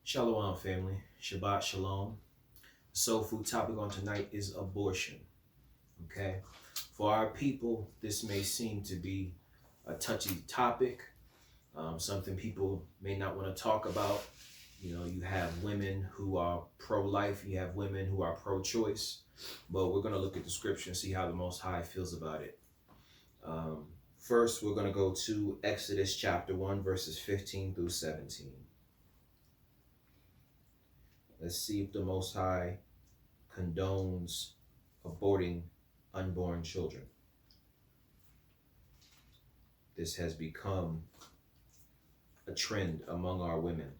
Shalom, family. Shabbat shalom. The soul food topic on tonight is abortion. Okay. For our people, this may seem to be a touchy topic, something people may not want to talk about. You know, you have women who are pro-life, you have women who are pro-choice, but we're going to look at the scripture and see how the Most High feels about it. First, we're going to go to Exodus chapter 1, verses 15 through 17. Let's see if the Most High condones aborting unborn children. This has become a trend among our women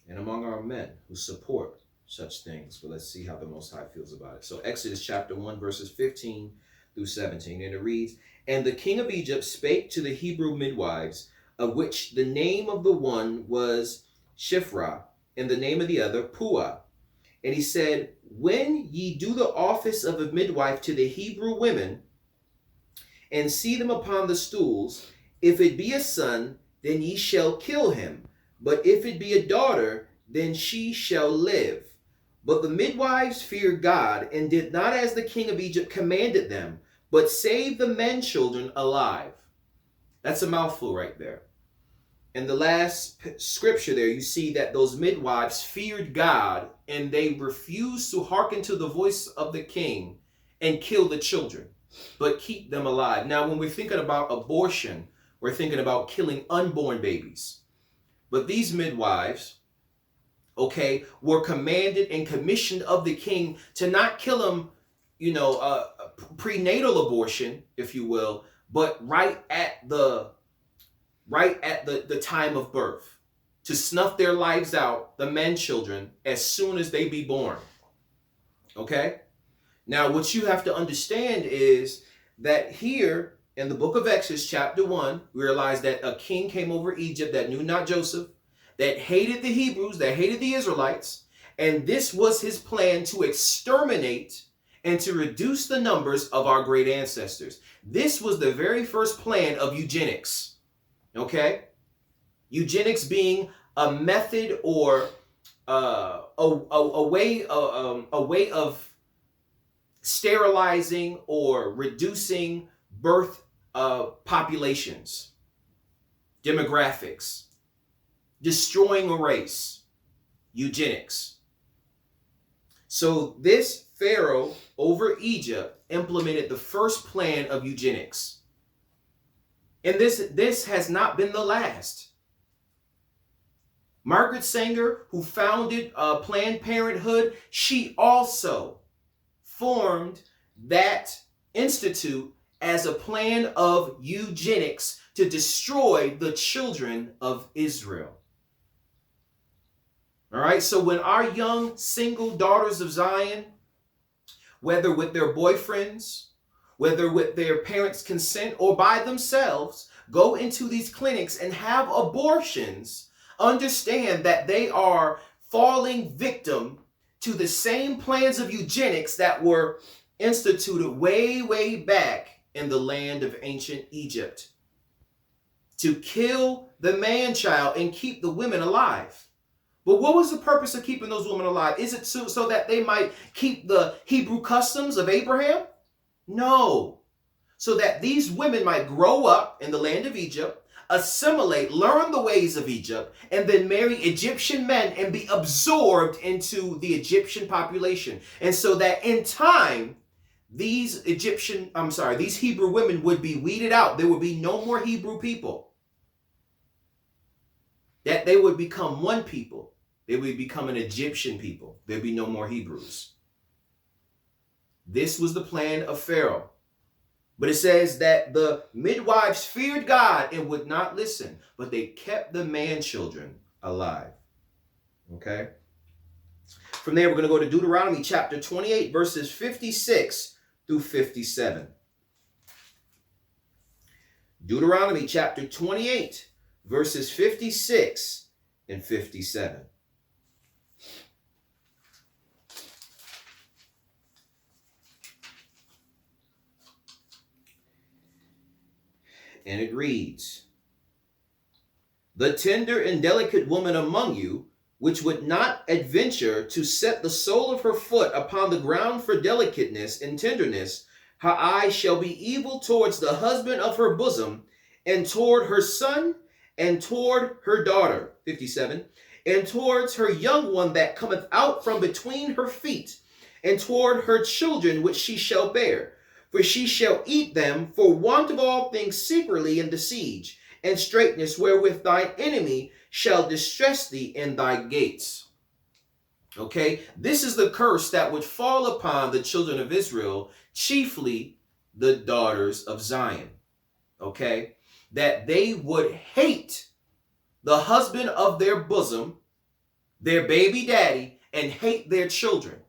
and among our men who support such things. But let's see how the Most High feels about it. So Exodus chapter 1, verses 15 through 17. And it reads, "And the king of Egypt spake to the Hebrew midwives, of which the name of the one was Shiphrah, and the name of the other Puah. And he said, When ye do the office of a midwife to the Hebrew women, and see them upon the stools, if it be a son, then ye shall kill him. But if it be a daughter, then she shall live. But the midwives feared God, and did not as the king of Egypt commanded them, but saved the men children alive." That's a mouthful right there. In the last scripture there, you see that those midwives feared God and they refused to hearken to the voice of the king and kill the children, but keep them alive. Now, when we're thinking about abortion, we're thinking about killing unborn babies. But these midwives, were commanded and commissioned of the king to not kill them, prenatal abortion, if you will, but right at the time of birth, to snuff their lives out, the men children, as soon as they be born. Okay? Now, what you have to understand is that here in the book of Exodus, chapter 1, we realize that a king came over Egypt that knew not Joseph, that hated the Hebrews, that hated the Israelites, and this was his plan to exterminate and to reduce the numbers of our great ancestors. This was the very first plan of eugenics. Okay, eugenics being a method or a way of sterilizing or reducing birth populations, demographics, destroying a race, eugenics. So this Pharaoh over Egypt implemented the first plan of eugenics. And this has not been the last. Margaret Sanger, who founded Planned Parenthood, she also formed that institute as a plan of eugenics to destroy the children of Israel. All right, so when our young single daughters of Zion, whether with their boyfriends, whether with their parents' consent or by themselves, go into these clinics and have abortions, understand that they are falling victim to the same plans of eugenics that were instituted way, way back in the land of ancient Egypt, to kill the man-child and keep the women alive. But what was the purpose of keeping those women alive? Is it so that they might keep the Hebrew customs of Abraham? No. So that these women might grow up in the land of Egypt, assimilate, learn the ways of Egypt, and then marry Egyptian men and be absorbed into the Egyptian population. And so that in time, these Hebrew women would be weeded out. There would be no more Hebrew people. That they would become one people. They would become an Egyptian people. There'd be no more Hebrews. This was the plan of Pharaoh. But it says that the midwives feared God and would not listen, but they kept the man-children alive. Okay? From there, we're going to go to Deuteronomy chapter 28, verses 56 through 57. Deuteronomy chapter 28, verses 56 and 57. And it reads, "The tender and delicate woman among you, which would not adventure to set the sole of her foot upon the ground for delicateness and tenderness, her eye shall be evil towards the husband of her bosom, and toward her son, and toward her daughter. 57. And towards her young one that cometh out from between her feet, and toward her children which she shall bear. For she shall eat them for want of all things secretly in the siege, and straitness wherewith thine enemy shall distress thee in thy gates. Okay, this is the curse that would fall upon the children of Israel, chiefly the daughters of Zion. Okay, that they would hate the husband of their bosom, their baby daddy, and hate their children.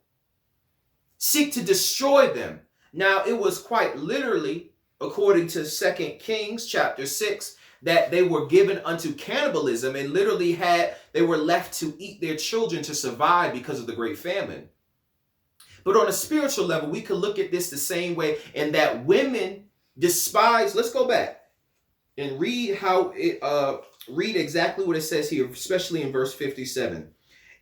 Seek to destroy them. Now, it was quite literally, according to 2 Kings chapter 6, that they were given unto cannibalism and literally they were left to eat their children to survive because of the great famine. But on a spiritual level, we could look at this the same way, in that women despise. Let's go back and read read exactly what it says here, especially in verse 57.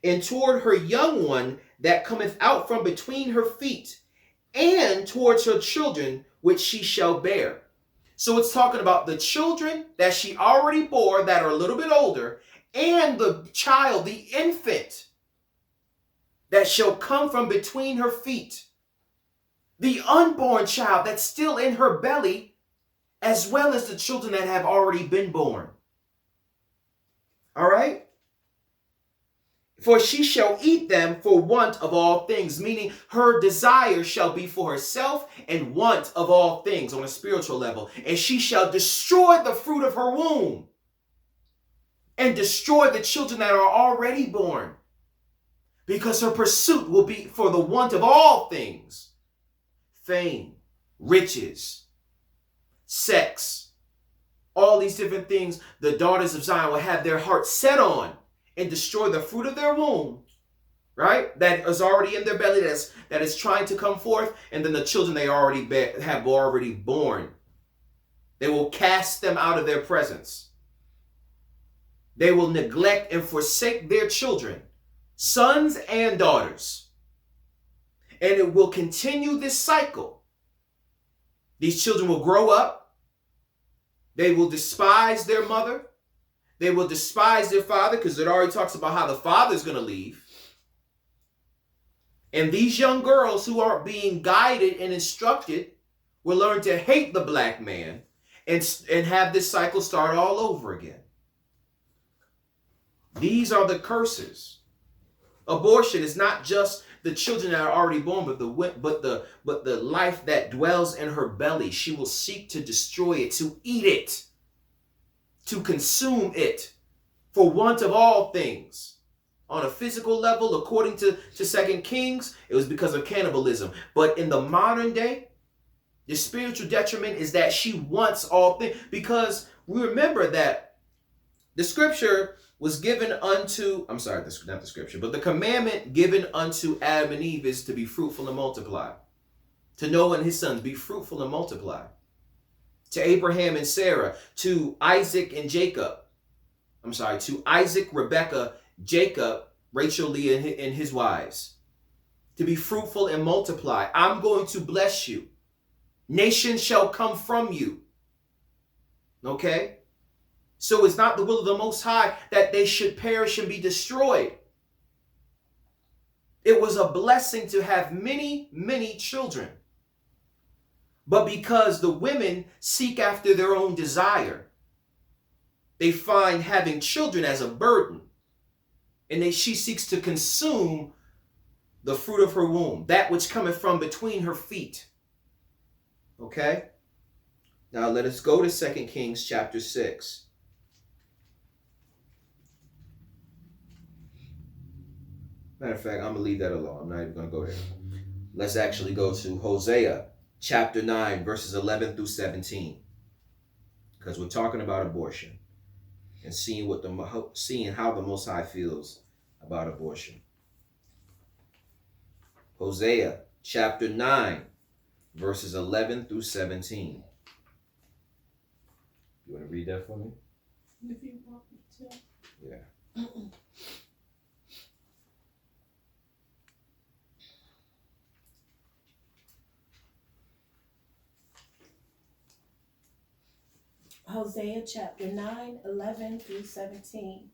And toward her young one that cometh out from between her feet, and towards her children which she shall bear. So it's talking about the children that she already bore that are a little bit older, and the child, the infant, that shall come from between her feet. The unborn child that's still in her belly, as well as the children that have already been born. All right? For she shall eat them for want of all things, meaning her desire shall be for herself and want of all things on a spiritual level. And she shall destroy the fruit of her womb and destroy the children that are already born, because her pursuit will be for the want of all things: fame, riches, sex, all these different things the daughters of Zion will have their heart set on, and destroy the fruit of their womb, right? That is already in their belly, that is trying to come forth, and then the children they have already born. They will cast them out of their presence. They will neglect and forsake their children, sons and daughters. And it will continue this cycle. These children will grow up. They will despise their mother. They will despise their father, because it already talks about how the father is going to leave. And these young girls who are being guided and instructed will learn to hate the black man and have this cycle start all over again. These are the curses. Abortion is not just the children that are already born, but the life that dwells in her belly. She will seek to destroy it, to eat it, to consume it, for want of all things. On a physical level, according to 2 Kings, it was because of cannibalism. But in the modern day, the spiritual detriment is that she wants all things. Because we remember that the scripture was given unto, not the scripture, but the commandment given unto Adam and Eve is to be fruitful and multiply. To Noah and his sons, be fruitful and multiply. To Abraham and Sarah, to Isaac and Jacob. To Isaac, Rebekah, Jacob, Rachel, Leah, and his wives. To be fruitful and multiply. I'm going to bless you. Nations shall come from you. Okay? So it's not the will of the Most High that they should perish and be destroyed. It was a blessing to have many, many children. But because the women seek after their own desire, they find having children as a burden. And she seeks to consume the fruit of her womb, that which cometh from between her feet. Okay? Now let us go to 2 Kings chapter 6. Matter of fact, I'm going to leave that alone. I'm not even going to go there. Let's actually go to Hosea chapter 9, verses 11 through 17. Because we're talking about abortion and seeing how the Most High feels about abortion. Hosea chapter 9, verses 11 through 17. You want to read that for me? If you want me to. Yeah. Hosea chapter 9, 11 through 17.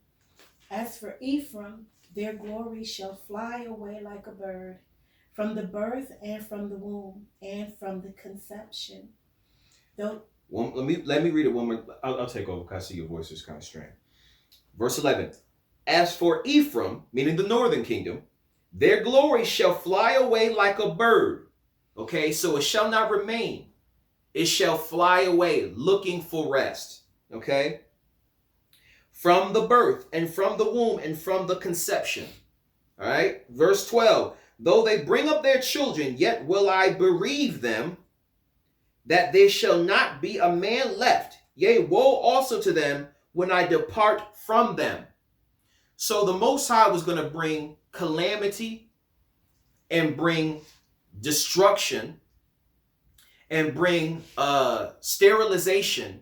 As for Ephraim, their glory shall fly away like a bird, from the birth and from the womb and from the conception. Though let me read it one more. I'll take over because I see your voice is kind of strained. Verse 11. As for Ephraim, meaning the northern kingdom, their glory shall fly away like a bird. Okay, so it shall not remain. It shall fly away looking for rest. Okay? From the birth and from the womb and from the conception. All right? Verse 12. Though they bring up their children, yet will I bereave them, that there shall not be a man left. Yea, woe also to them when I depart from them. So the Most High was going to bring calamity and bring destruction and bring sterilization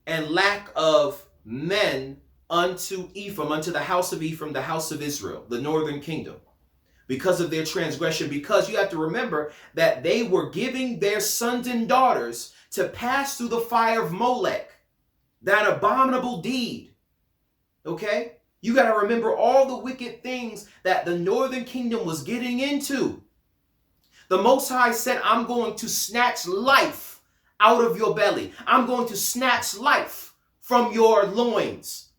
and lack of men unto Ephraim, unto the house of Ephraim, the house of Israel, the northern kingdom, because of their transgression. Because you have to remember that they were giving their sons and daughters to pass through the fire of Molech, that abominable deed. Okay? You got to remember all the wicked things that the northern kingdom was getting into. The Most High said, I'm going to snatch life out of your belly. I'm going to snatch life from your loins.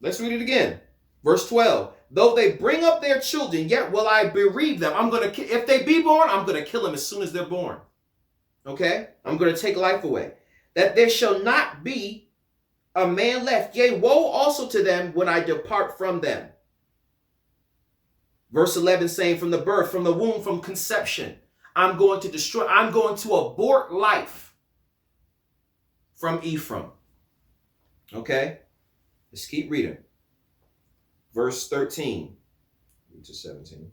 Let's read it again. Verse 12. Though they bring up their children, yet will I bereave them. If they be born, I'm going to kill them as soon as they're born. Okay? I'm going to take life away. That there shall not be a man left. Yea, woe also to them when I depart from them. Verse 11 saying, from the birth, from the womb, from conception, I'm going to destroy, I'm going to abort life from Ephraim. Okay? Let's keep reading. Verse 13 to 17.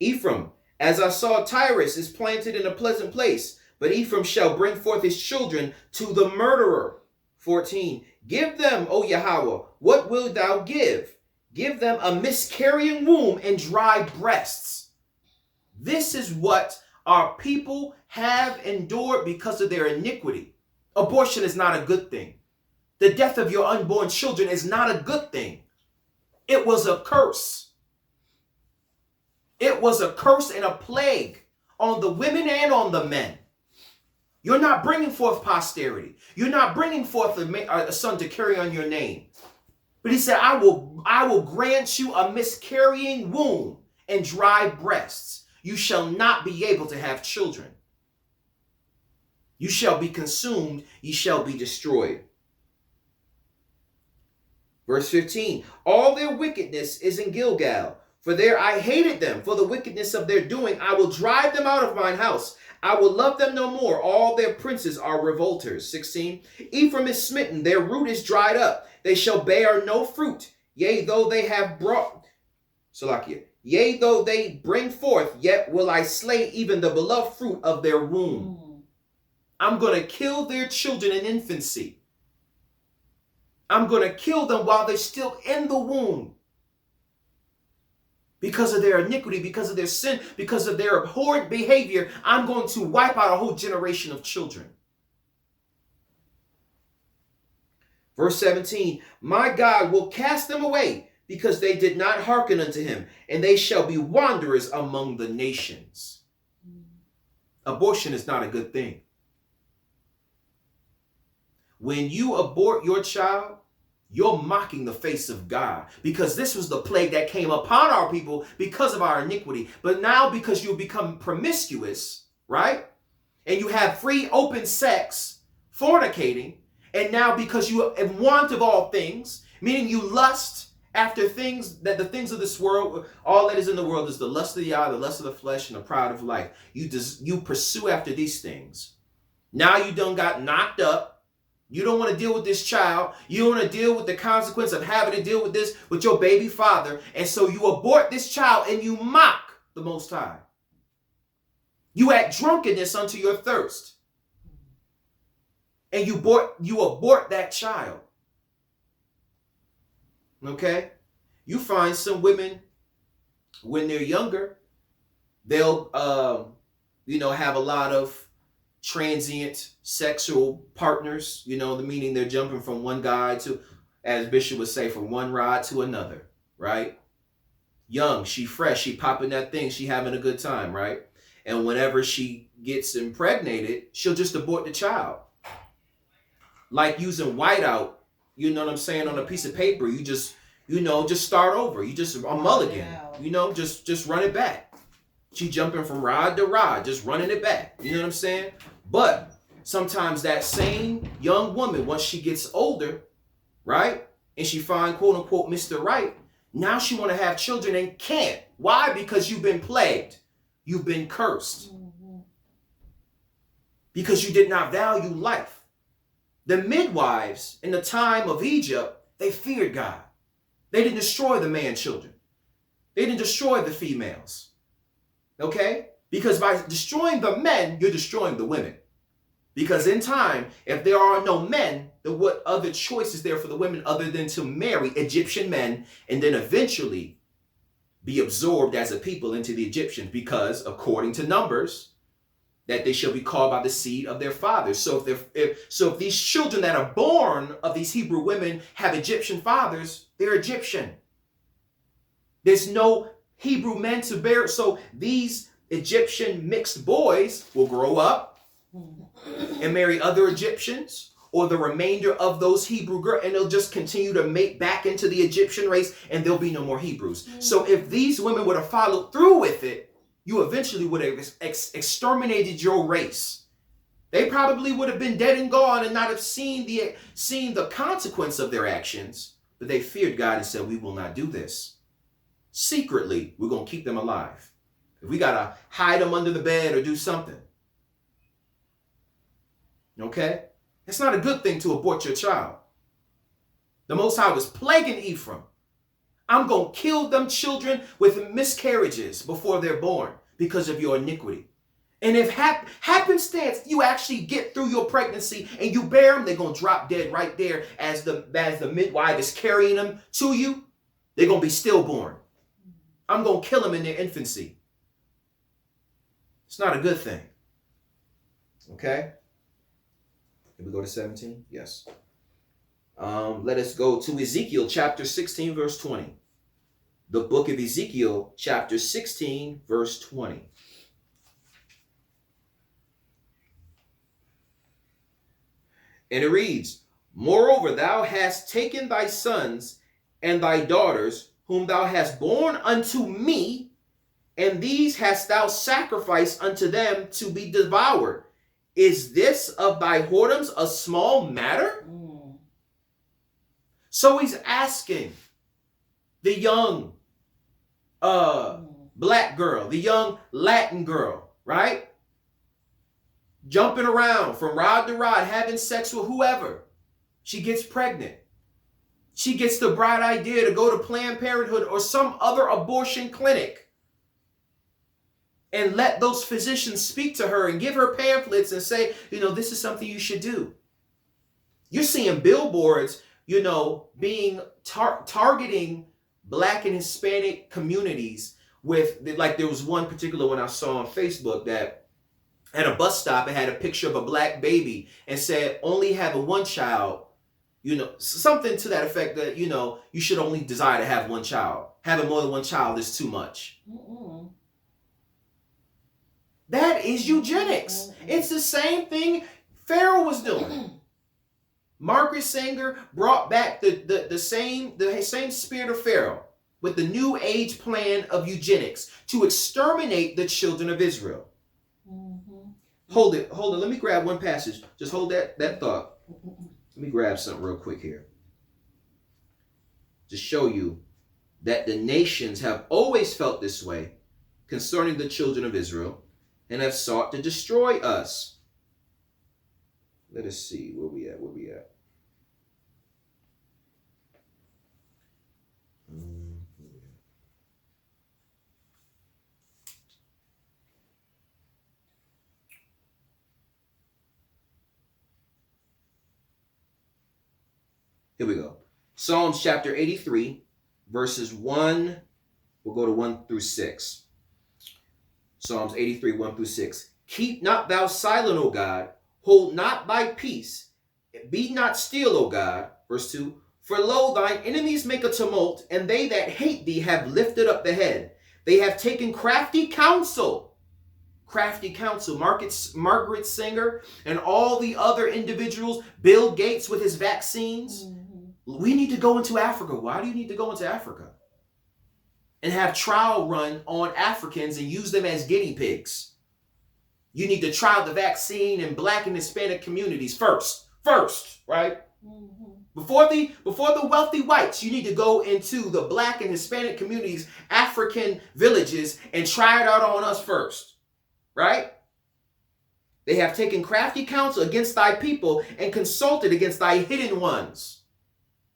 Ephraim, as I saw Tyrus, is planted in a pleasant place, but Ephraim shall bring forth his children to the murderer. 14. Give them, O Yahweh, what wilt thou give? Give them a miscarrying womb and dry breasts. This is what our people have endured because of their iniquity. Abortion is not a good thing. The death of your unborn children is not a good thing. It was a curse. It was a curse and a plague on the women and on the men. You're not bringing forth posterity. You're not bringing forth a son to carry on your name. But he said, I will grant you a miscarrying womb and dry breasts. You shall not be able to have children. You shall be consumed. Ye shall be destroyed. Verse 15, all their wickedness is in Gilgal. For there I hated them. For the wickedness of their doing, I will drive them out of mine house. I will love them no more. All their princes are revolters. 16, Ephraim is smitten. Their root is dried up. They shall bear no fruit. Yea, though they have brought, Salakia, yea, though they bring forth, yet will I slay even the beloved fruit of their womb. I'm going to kill their children in infancy. I'm going to kill them while they're still in the womb. Because of their iniquity, because of their sin, because of their abhorrent behavior, I'm going to wipe out a whole generation of children. Verse 17, my God will cast them away because they did not hearken unto him, and they shall be wanderers among the nations. Abortion is not a good thing. When you abort your child, you're mocking the face of God, because this was the plague that came upon our people because of our iniquity. But now because you become promiscuous, right? And you have free open sex, fornicating, and now because you have want of all things, meaning you lust after things, that the things of this world, all that is in the world is the lust of the eye, the lust of the flesh, and the pride of life. You pursue after these things. Now you done got knocked up. You don't want to deal with this child. You don't want to deal with the consequence of having to deal with this with your baby father. And so you abort this child and you mock the Most High. You add drunkenness unto your thirst. And you abort that child. Okay? You find some women, when they're younger, they'll, have a lot of transient sexual partners, you know, the meaning they're jumping from one guy to, as Bishop would say, from one rod to another, right? Young, she fresh, she popping that thing, she having a good time, right? And whenever she gets impregnated, she'll just abort the child. Like using whiteout, you know what I'm saying, on a piece of paper. You just, you know, just start over. You just, a mulligan, you know, just run it back. She jumping from rod to rod, just running it back. You know what I'm saying? But sometimes that same young woman, once she gets older, right, and she find quote unquote Mr. Right, now she want to have children and can't. Why? Because you've been plagued. You've been cursed. Because you did not value life. The midwives in the time of Egypt, they feared God. They didn't destroy the man children. They didn't destroy the females. Okay? Because by destroying the men, you're destroying the women. Because in time, if there are no men, then what other choice is there for the women other than to marry Egyptian men and then eventually be absorbed as a people into the Egyptians? Because according to Numbers, that they shall be called by the seed of their fathers. So if these children that are born of these Hebrew women have Egyptian fathers, they're Egyptian. There's no Hebrew men to bear. So these Egyptian mixed boys will grow up and marry other Egyptians or the remainder of those Hebrew girls, and they'll just continue to mate back into the Egyptian race, and there'll be no more Hebrews. So if these women would have followed through with it, you eventually would have exterminated your race. They probably would have been dead and gone and not have seen the consequence of their actions. But they feared God and said, we will not do this. Secretly, we're going to keep them alive. If we got to hide them under the bed or do something. Okay? It's not a good thing to abort your child. The Most High was plaguing Ephraim. I'm going to kill them children with miscarriages before they're born because of your iniquity. And if happenstance, you actually get through your pregnancy and you bear them, they're going to drop dead right there as the midwife is carrying them to you. They're going to be stillborn. I'm going to kill them in their infancy. It's not a good thing. Okay? Can we go to 17? Yes. Let us go to Ezekiel chapter 16, verse 20. The book of Ezekiel chapter 16, verse 20. And it reads, moreover, thou hast taken thy sons and thy daughters, whom thou hast borne unto me, and these hast thou sacrificed unto them to be devoured. Is this of thy whoredoms a small matter? So he's asking the young black girl, the young Latin girl, right? Jumping around from rod to rod, having sex with whoever. She gets pregnant. She gets the bright idea to go to Planned Parenthood or some other abortion clinic and let those physicians speak to her and give her pamphlets and say, you know, this is something you should do. You're seeing billboards, you know, being targeting Black and Hispanic communities with, like, there was one particular one I saw on Facebook that at a bus stop, it had a picture of a black baby and said, only have one child, you know, something to that effect that, you know, you should only desire to have one child. Having more than one child is too much. That is eugenics. It's the same thing Pharaoh was doing. Margaret Sanger brought back the same spirit of Pharaoh with the New Age plan of eugenics to exterminate the children of Israel. Hold it. Let me grab one passage. Just hold that thought. Let me grab something real quick here. To show you that the nations have always felt this way concerning the children of Israel and have sought to destroy us. Let us see where we at. Here we go. Psalms chapter 83, verses 1. We'll go to 1 through 6. Psalms 83, 1 through 6. Keep not thou silent, O God. Hold not thy peace. Be not still, O God. Verse 2. For lo, thine enemies make a tumult, and they that hate thee have lifted up the head. They have taken crafty counsel. Crafty counsel. Margaret Sanger and all the other individuals. Bill Gates with his vaccines. We need to go into Africa. Why do you need to go into Africa? And have trial run on Africans and use them as guinea pigs. You need to try the vaccine in Black and Hispanic communities first, right? Before the wealthy whites, you need to go into the Black and Hispanic communities, African villages, and try it out on us first, right? They have taken crafty counsel against thy people and consulted against thy hidden ones.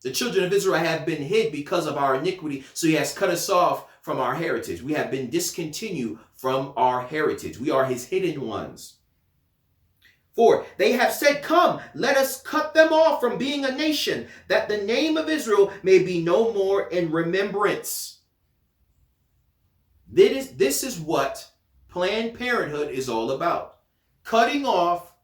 The children of Israel have been hid because of our iniquity, so he has cut us off from our heritage. We have been discontinued from our heritage. We are his hidden ones. 4, they have said, come, let us cut them off from being a nation, that the name of Israel may be no more in remembrance. This is what Planned Parenthood is all about. Cutting off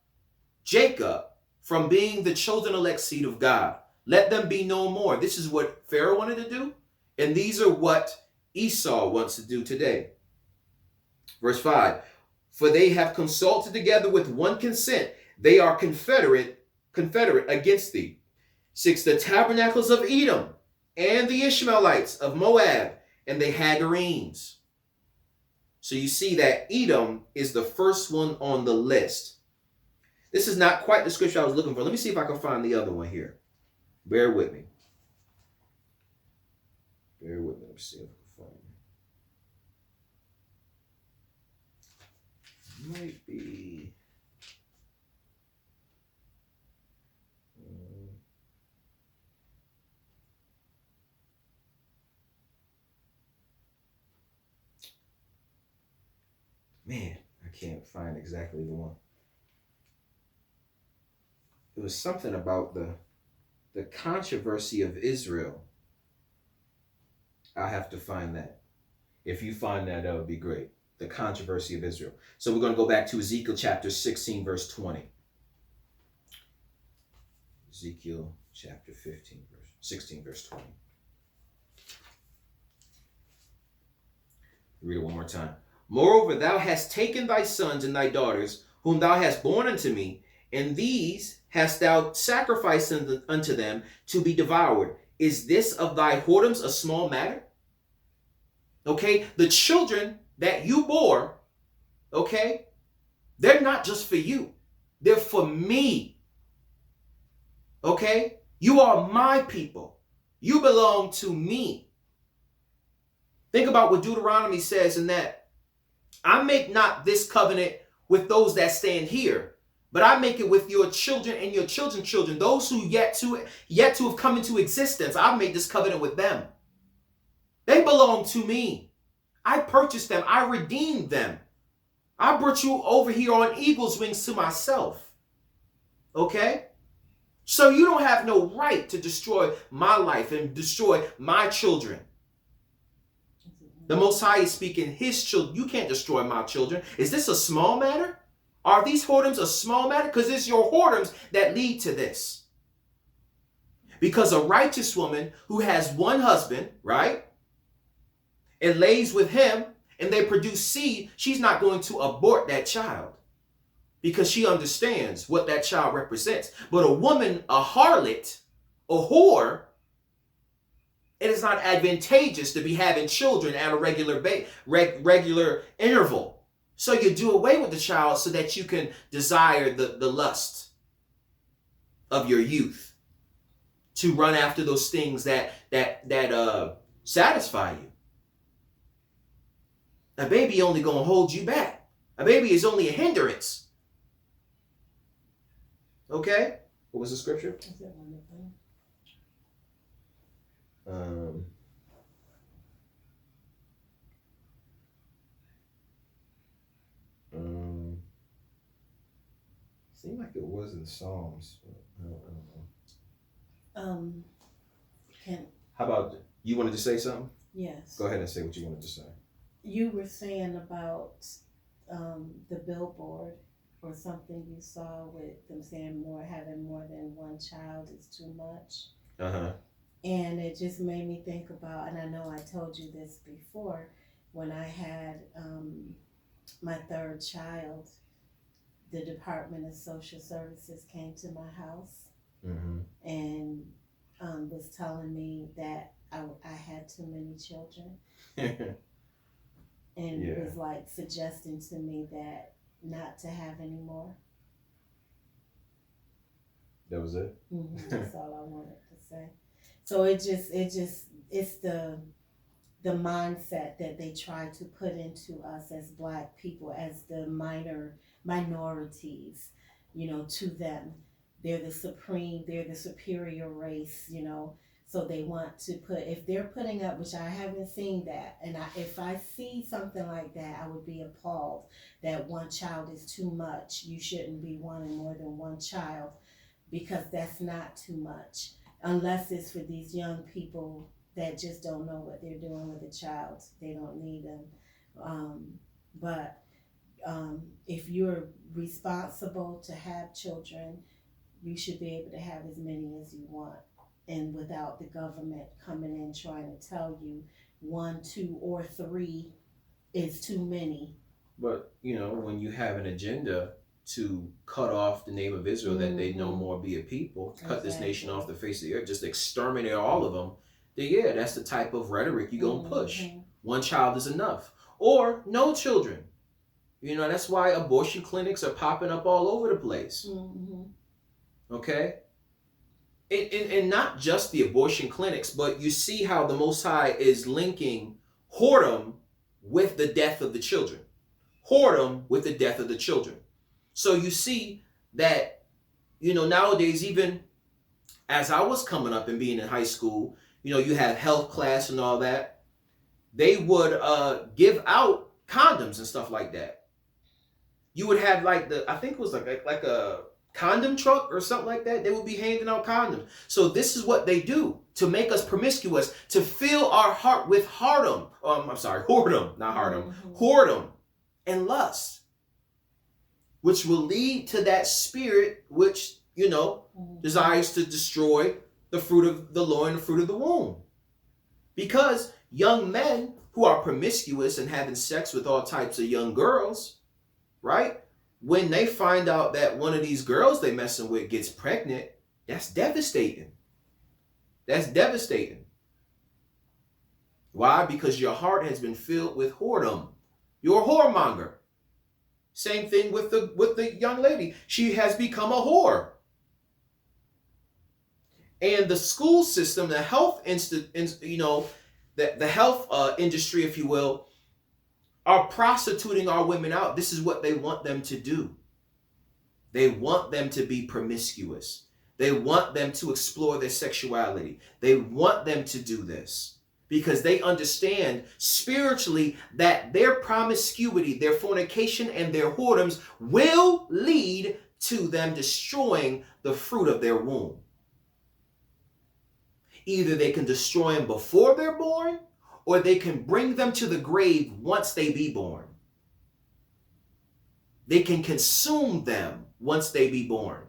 Jacob from being the chosen elect seed of God. Let them be no more. This is what Pharaoh wanted to do. And these are what Esau wants to do today. Verse 5. For they have consulted together with one consent. They are confederate against thee. 6. The tabernacles of Edom and the Ishmaelites of Moab and the Hagarenes. So you see that Edom is the first one on the list. This is not quite the scripture I was looking for. Let me see if I can find the other one here. Bear with me. Let me see if I can find it. Might be. Man, I can't find exactly the one. It was something about the controversy of Israel. I'll have to find that. If you find that, that would be great. The controversy of Israel. So we're going to go back to Ezekiel chapter 16, verse 20. Ezekiel chapter 16, verse 20. Read it one more time. Moreover, thou hast taken thy sons and thy daughters, whom thou hast born unto me, and these hast thou sacrificed unto them to be devoured. Is this of thy whoredoms a small matter? Okay, the children that you bore, okay, they're not just for you. They're for me. Okay? You are my people. You belong to me. Think about what Deuteronomy says in that. I make not this covenant with those that stand here, but I make it with your children and your children's children, those who yet to have come into existence. I've made this covenant with them. They belong to me. I purchased them. I redeemed them. I brought you over here on eagle's wings to myself. Okay? So you don't have no right to destroy my life and destroy my children. The Most High is speaking his children. You can't destroy my children. Is this a small matter? Are these whoredoms a small matter? Because it's your whoredoms that lead to this. Because a righteous woman who has one husband, right, and lays with him, and they produce seed, she's not going to abort that child because she understands what that child represents. But a woman, a harlot, a whore, it is not advantageous to be having children at a regular interval. So you do away with the child so that you can desire the lust of your youth, to run after those things that satisfy you. A baby only gonna hold you back. A baby is only a hindrance. Okay? What was the scripture? Seemed like it was in Psalms. But I don't know. How about, you wanted to say something? Yes. Go ahead and say what you wanted to say. You were saying about the billboard or something you saw with them saying having more than one child is too much. Uh-huh. And it just made me think about, and I know I told you this before, when I had my third child, the Department of Social Services came to my house and was telling me that I had too many children. And Yeah. was like suggesting to me that not to have any more. That was it? That's all I wanted to say. So it's the mindset that they try to put into us as Black people, as the minorities, to them. They're the superior race, So they want to if they're putting up, which I haven't seen that, and if I see something like that, I would be appalled that one child is too much. You shouldn't be wanting more than one child, because that's not too much, unless it's for these young people that just don't know what they're doing with a child. They don't need them. But if you're responsible to have children, you should be able to have as many as you want, and without the government coming in trying to tell you 1, 2, or 3 is too many. But, when you have an agenda to cut off the name of Israel, that they no more be a people, cut this nation off the face of the earth, just exterminate all of them, then yeah, that's the type of rhetoric you're going to push. One child is enough. Or no children. That's why abortion clinics are popping up all over the place. Okay? And not just the abortion clinics, but you see how the Most High is linking whoredom with the death of the children. Whoredom with the death of the children. So you see that, nowadays, even as I was coming up and being in high school, you have health class and all that. They would give out condoms and stuff like that. You would have I think it was like a condom truck or something like that. They would be handing out condoms. So this is what they do to make us promiscuous, to fill our heart with whoredom, not hardom, whoredom and lust, which will lead to that spirit which, desires to destroy the fruit of the Lord and the fruit of the womb. Because young men who are promiscuous and having sex with all types of young girls, right? When they find out that one of these girls they messing with gets pregnant, that's devastating. That's devastating. Why? Because your heart has been filled with whoredom. You're a whoremonger. Same thing with the young lady. She has become a whore. And the school system, the health the health industry, if you will, are prostituting our women out. This is what they want them to do. They want them to be promiscuous. They want them to explore their sexuality. They want them to do this because they understand spiritually that their promiscuity, their fornication, and their whoredoms will lead to them destroying the fruit of their womb. Either they can destroy them before they're born, or they can bring them to the grave once they be born. They can consume them once they be born.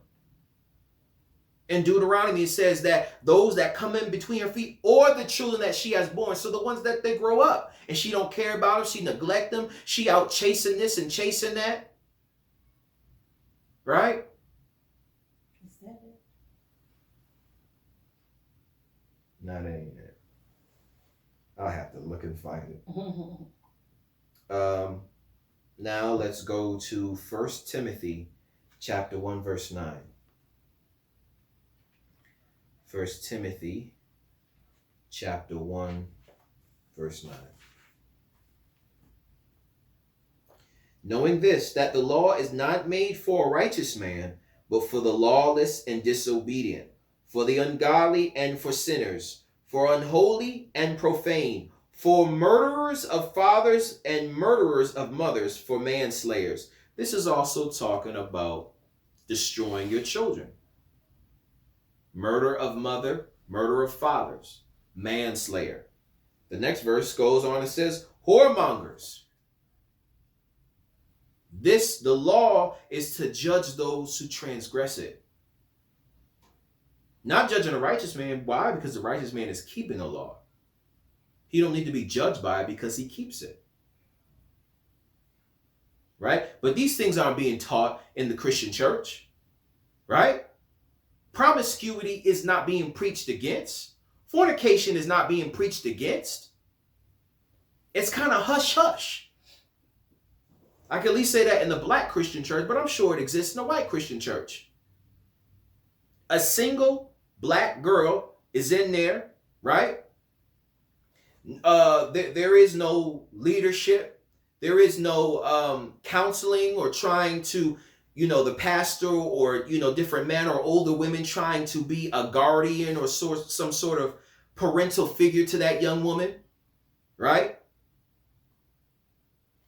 In Deuteronomy, it says that those that come in between her feet, or the children that she has born, so the ones that they grow up, and she don't care about them, she neglect them, she out chasing this and chasing that. Right? Is that it? No, that ain't it. I'll have to look and find it. Now let's go to 1 Timothy chapter 1, verse 9. 1 Timothy chapter 1, verse 9. Knowing this, that the law is not made for a righteous man, but for the lawless and disobedient, for the ungodly and for sinners, for unholy and profane, for murderers of fathers and murderers of mothers, for manslayers. This is also talking about destroying your children. Murder of mother, murder of fathers, manslayer. The next verse goes on and says, whoremongers. The law is to judge those who transgress it. Not judging a righteous man. Why? Because the righteous man is keeping the law. He don't need to be judged by it because he keeps it. Right? But these things aren't being taught in the Christian church. Right? Promiscuity is not being preached against. Fornication is not being preached against. It's kind of hush-hush. I can at least say that in the black Christian church, but I'm sure it exists in the white Christian church. A single black girl is in there, right? There is no leadership. There is no counseling or trying to, the pastor or, different men or older women trying to be a guardian or some sort of parental figure to that young woman, right?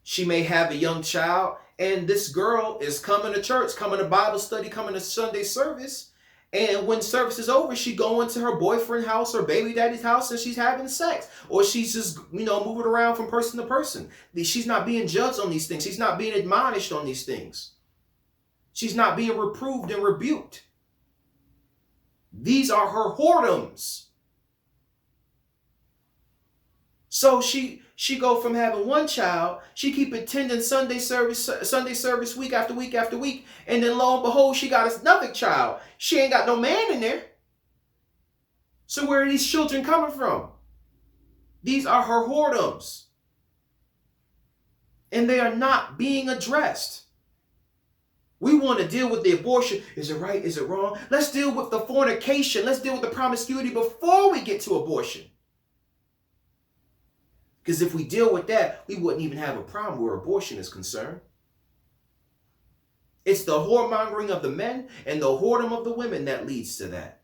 She may have a young child, and this girl is coming to church, coming to Bible study, coming to Sunday service. And when service is over, she going to her boyfriend's house or baby daddy's house and she's having sex. Or she's just, moving around from person to person. She's not being judged on these things. She's not being admonished on these things. She's not being reproved and rebuked. These are her whoredoms. So she go from having one child, she keep attending Sunday service week after week after week, and then lo and behold, she got another child. She ain't got no man in there. So where are these children coming from? These are her whoredoms. And they are not being addressed. We want to deal with the abortion. Is it right? Is it wrong? Let's deal with the fornication. Let's deal with the promiscuity before we get to abortion. Because if we deal with that, we wouldn't even have a problem where abortion is concerned. It's the whoremongering of the men and the whoredom of the women that leads to that.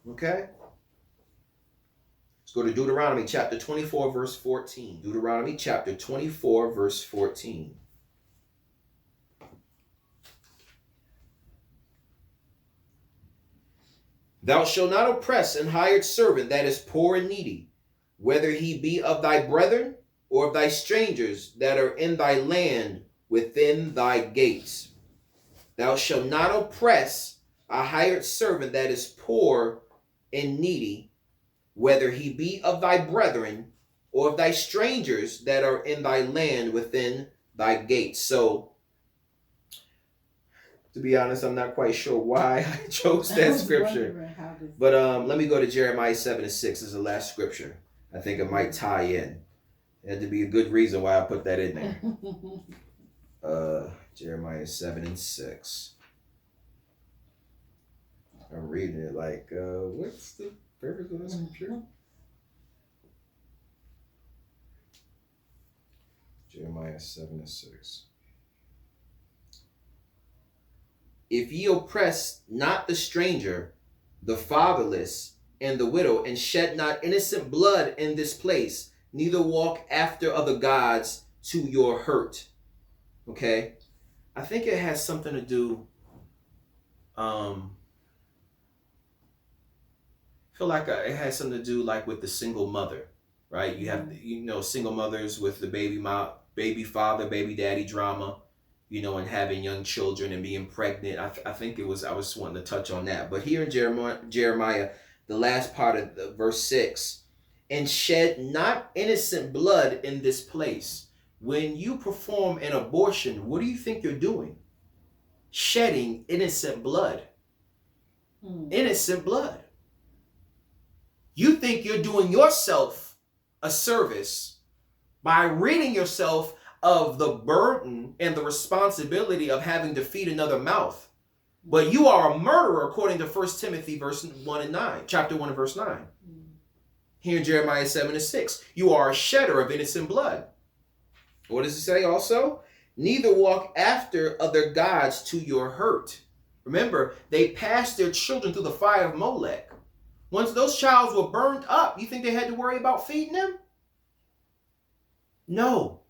Okay? Let's go to Deuteronomy chapter 24, verse 14. Deuteronomy chapter 24, verse 14. Thou shalt not oppress an hired servant that is poor and needy, whether he be of thy brethren or of thy strangers that are in thy land within thy gates. Thou shalt not oppress a hired servant that is poor and needy, whether he be of thy brethren or of thy strangers that are in thy land within thy gates. So, to be honest, I'm not quite sure why I chose that scripture. But let me go to Jeremiah 7 and 6 as the last scripture. I think it might tie in. It had to be a good reason why I put that in there. Jeremiah 7 and 6. I'm reading it like, what's the purpose of the scripture? Jeremiah 7 and 6. If ye oppress not the stranger, the fatherless, and the widow, and shed not innocent blood in this place, neither walk after other gods to your hurt. Okay? I think it has something to do, I feel like it has something to do like with the single mother, right? You have, single mothers with the baby father, baby daddy drama, and having young children and being pregnant. I think I was wanting to touch on that. But here in Jeremiah, the last part of verse 6, and shed not innocent blood in this place. When you perform an abortion, what do you think you're doing? Shedding innocent blood. Innocent blood. You think you're doing yourself a service by ridding yourself of the burden and the responsibility of having to feed another mouth. But you are a murderer according to 1 Timothy chapter 1 and verse 9. Here in Jeremiah 7 and 6. You are a shedder of innocent blood. What does it say also? Neither walk after other gods to your hurt. Remember, they passed their children through the fire of Molech. Once those childs were burned up, you think they had to worry about feeding them? No.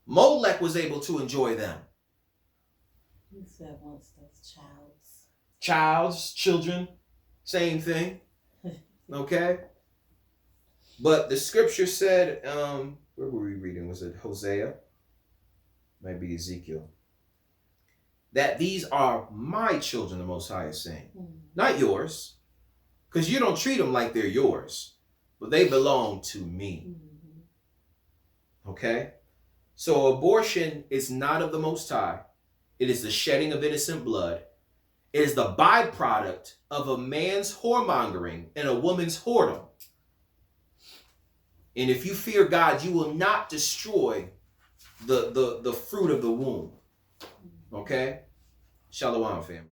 Molech was able to enjoy them. You said once those Children, same thing. Okay? But the scripture said, where were we reading? Was it Hosea? maybe Ezekiel, that these are my children, the Most High is saying, not yours, because you don't treat them like they're yours, but they belong to me. Okay? So abortion is not of the Most High. It is the shedding of innocent blood. It is the byproduct of a man's whoremongering and a woman's whoredom. And if you fear God, you will not destroy the fruit of the womb. Okay? Shalom, family.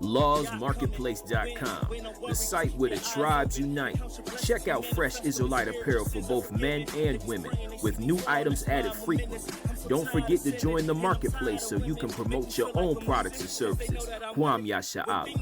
LawzMarketplace.com, the site where the tribes unite. Check out fresh Israelite apparel for both men and women, with new items added frequently. Don't forget to join the marketplace so you can promote your own products and services. Kwam Yasha'Allah.